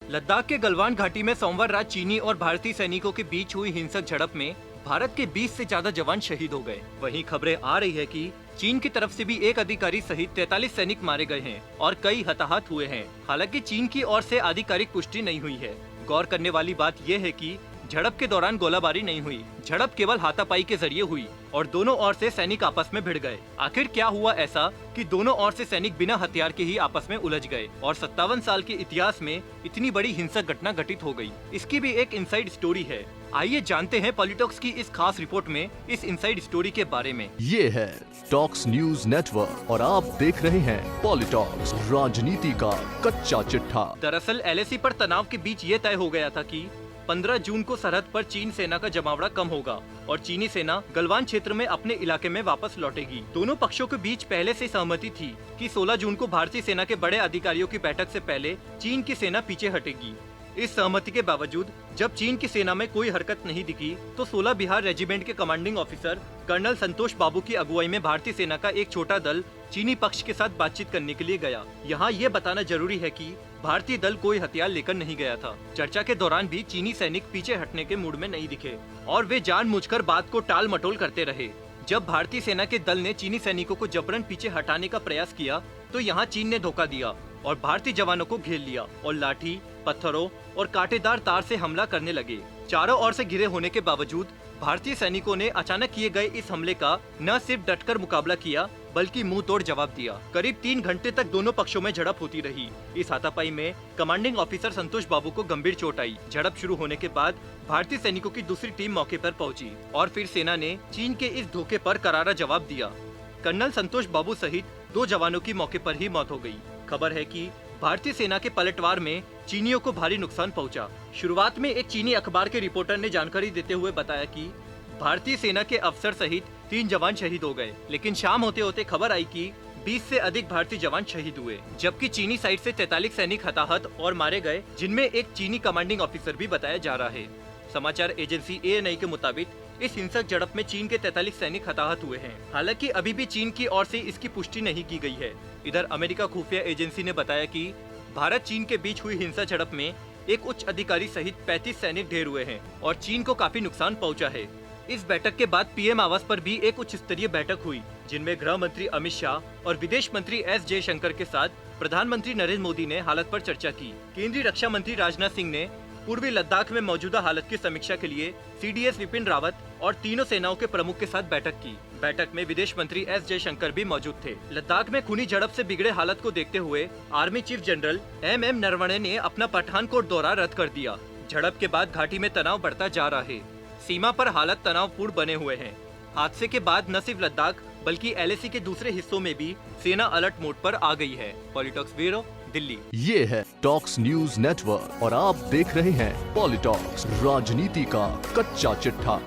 लद्दाख के गलवान घाटी में सोमवार रात चीनी और भारतीय सैनिकों के बीच हुई हिंसक झड़प में भारत के 20 से ज्यादा जवान शहीद हो गए। वहीं खबरें आ रही है कि चीन की तरफ से भी एक अधिकारी सहित 43 सैनिक मारे गए हैं और कई हताहत हुए हैं। हालांकि चीन की ओर से आधिकारिक पुष्टि नहीं हुई है। गौर करने वाली बात यह है कि झड़प के दौरान गोलाबारी नहीं हुई। झड़प केवल हाथापाई के जरिए हुई और दोनों ओर से सैनिक आपस में भिड़ गए। आखिर क्या हुआ ऐसा कि दोनों ओर से सैनिक बिना हथियार के ही आपस में उलझ गए और 57 साल के इतिहास में इतनी बड़ी हिंसक घटना घटित हो गई। इसकी भी एक इनसाइड स्टोरी है। आइए जानते हैं पॉलिटॉक्स की इस खास रिपोर्ट में इस इनसाइड स्टोरी के बारे में। ये है टॉक्स न्यूज नेटवर्क और आप देख रहे हैं पॉलिटॉक्स, राजनीति का कच्चा चिट्ठा। दरअसल LAC पर तनाव के बीच ये तय हो गया था कि 15 जून को सरहद पर चीन सेना का जमावड़ा कम होगा और चीनी सेना गलवान क्षेत्र में अपने इलाके में वापस लौटेगी। दोनों पक्षों के बीच पहले से सहमति थी कि 16 जून को भारतीय सेना के बड़े अधिकारियों की बैठक से पहले चीन की सेना पीछे हटेगी। इस सहमति के बावजूद जब चीन की सेना में कोई हरकत नहीं दिखी तो 16 बिहार रेजिमेंट के कमांडिंग ऑफिसर कर्नल संतोष बाबू की अगुवाई में भारतीय सेना का एक छोटा दल चीनी पक्ष के साथ बातचीत करने के लिए गया। यहाँ ये बताना जरूरी है कि भारतीय दल कोई हथियार लेकर नहीं गया था। चर्चा के दौरान भी चीनी सैनिक पीछे हटने के मूड में नहीं दिखे और वे जानबूझकर बात को टाल मटोल करते रहे। जब भारतीय सेना के दल ने चीनी सैनिकों को जबरन पीछे हटाने का प्रयास किया तो यहाँ चीन ने धोखा दिया और भारतीय जवानों को घेर लिया और लाठी, पत्थरों और कांटेदार तार से हमला करने लगे। चारों ओर से घिरे होने के बावजूद भारतीय सैनिकों ने अचानक किए गए इस हमले का न सिर्फ डटकर मुकाबला किया बल्कि मुंह तोड़ जवाब दिया। करीब 3 घंटे तक दोनों पक्षों में झड़प होती रही। इस हाथापाई में कमांडिंग ऑफिसर संतोष बाबू को गंभीर चोट आई। झड़प शुरू होने के बाद भारतीय सैनिकों की दूसरी टीम मौके पर पहुंची और फिर सेना ने चीन के इस धोखे पर करारा जवाब दिया। कर्नल संतोष बाबू सहित 2 जवानों की मौके पर ही मौत हो गई। खबर है कि भारतीय सेना के पलटवार में चीनियों को भारी नुकसान पहुंचा। शुरुआत में एक चीनी अखबार के रिपोर्टर ने जानकारी देते हुए बताया कि भारतीय सेना के अफसर सहित 3 जवान शहीद हो गए, लेकिन शाम होते होते खबर आई कि 20 से अधिक भारतीय जवान शहीद हुए, जबकि चीनी साइड से 43 सैनिक हताहत और मारे गए, जिनमें एक चीनी कमांडिंग ऑफिसर भी बताया जा रहा है। समाचार एजेंसी ANI के मुताबिक इस हिंसक झड़प में चीन के 43 सैनिक हताहत हुए हैं। हालांकि अभी भी चीन की ओर से इसकी पुष्टि नहीं की गई है। इधर अमेरिका खुफिया एजेंसी ने बताया कि भारत चीन के बीच हुई हिंसा झड़प में एक उच्च अधिकारी सहित 35 सैनिक ढेर हुए हैं और चीन को काफी नुकसान पहुंचा है। इस बैठक के बाद PM आवास पर भी एक उच्च स्तरीय बैठक हुई, जिनमें गृह मंत्री अमित शाह और विदेश मंत्री S जयशंकर के साथ प्रधानमंत्री नरेंद्र मोदी ने हालत पर चर्चा की। केंद्रीय रक्षा मंत्री राजनाथ सिंह ने पूर्वी लद्दाख में मौजूदा हालत की समीक्षा के लिए CDS विपिन रावत और तीनों सेनाओं के प्रमुख के साथ बैठक की। बैठक में विदेश मंत्री S जयशंकर भी मौजूद थे। लद्दाख में खूनी झड़प से बिगड़े हालत को देखते हुए army chief general MM Naravane ने अपना पठानकोट दौरा रद्द कर दिया। झड़प के बाद घाटी में तनाव बढ़ता जा रहा है। सीमा पर हालत तनावपूर्ण बने हुए हैं। हादसे के बाद न सिर्फ लद्दाख बल्कि LAC के दूसरे हिस्सों में भी सेना अलर्ट मोड पर आ गई है। पॉलिटॉक्स ब्यूरो, दिल्ली। ये है टॉक्स न्यूज नेटवर्क और आप देख रहे हैं पॉलिटॉक्स, राजनीति का कच्चा चिट्ठा।